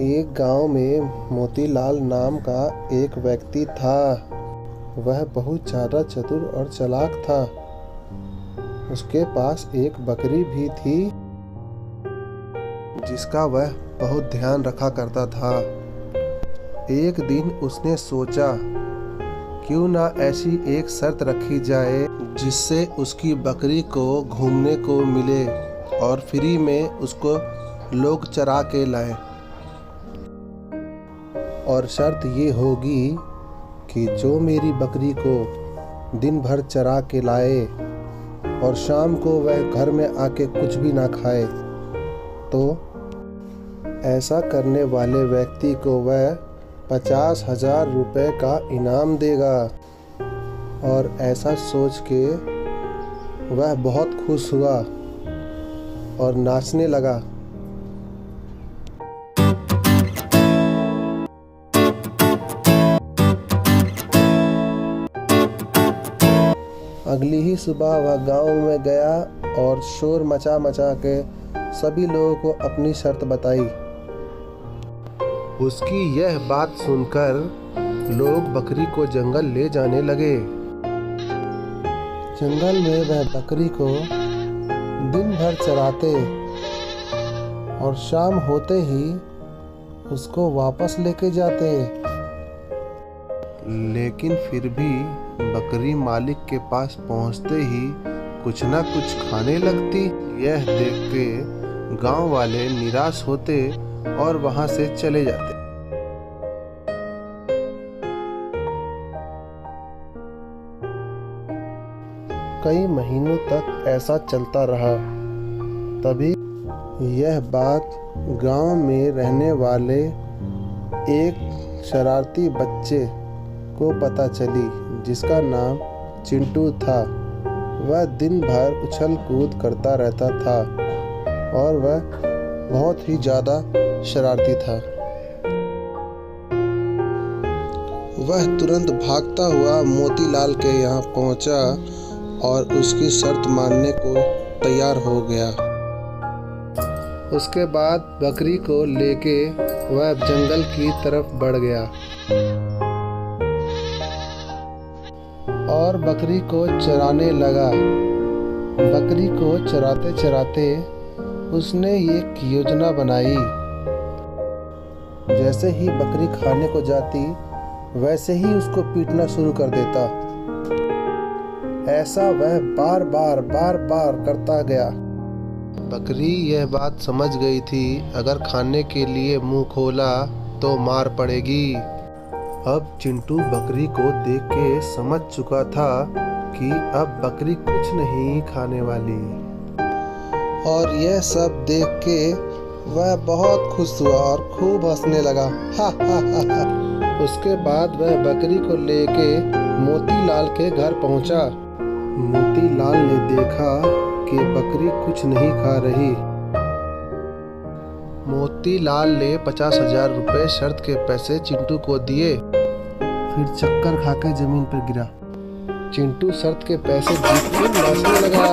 एक गांव में मोतीलाल नाम का एक व्यक्ति था। वह बहुत ज़्यादा चतुर और चालाक था। उसके पास एक बकरी भी थी जिसका वह बहुत ध्यान रखा करता था। एक दिन उसने सोचा, क्यों ना ऐसी एक शर्त रखी जाए जिससे उसकी बकरी को घूमने को मिले और फ्री में उसको लोग चरा के लाएं। और शर्त ये होगी कि जो मेरी बकरी को दिन भर चरा के लाए और शाम को वह घर में आके कुछ भी ना खाए, तो ऐसा करने वाले व्यक्ति को वह 50,000 रुपये का इनाम देगा। और ऐसा सोच के वह बहुत खुश हुआ और नाचने लगा। अगली ही सुबह वह गांव में गया और शोर मचा के सभी लोगों को अपनी शर्त बताई। उसकी यह बात सुनकर लोग बकरी को जंगल ले जाने लगे। जंगल में वह बकरी को दिन भर चराते और शाम होते ही उसको वापस लेके जाते। लेकिन फिर भी बकरी मालिक के पास पहुंचते ही कुछ ना कुछ खाने लगती। यह देख के गांव वाले निराश होते और वहां से चले जाते। कई महीनों तक ऐसा चलता रहा। तभी यह बात गांव में रहने वाले एक शरारती बच्चे को पता चली जिसका नाम चिंटू था। वह दिन भर उछल कूद करता रहता था और वह बहुत ही ज़्यादा शरारती था। वह तुरंत भागता हुआ मोतीलाल के यहाँ पहुँचा और उसकी शर्त मानने को तैयार हो गया। उसके बाद बकरी को लेके वह जंगल की तरफ बढ़ गया और बकरी को चराने लगा। बकरी को चराते चराते उसने एक योजना बनाई। जैसे ही बकरी खाने को जाती वैसे ही उसको पीटना शुरू कर देता। ऐसा वह बार बार करता गया। बकरी यह बात समझ गई थी, अगर खाने के लिए मुंह खोला तो मार पड़ेगी। अब चिंटू बकरी को देख के समझ चुका था कि अब बकरी कुछ नहीं खाने वाली। और यह सब देख के वह बहुत खुश हुआ और खूब हंसने लगा। उसके बाद वह बकरी को लेके मोतीलाल के घर पहुंचा। मोतीलाल ने देखा कि बकरी कुछ नहीं खा रही। मोतीलाल ने 50,000 रुपये शर्त के पैसे चिंटू को दिए, फिर चक्कर खाकर जमीन पर गिरा। चिंटू शर्त के पैसे जीत के नाचने लगा।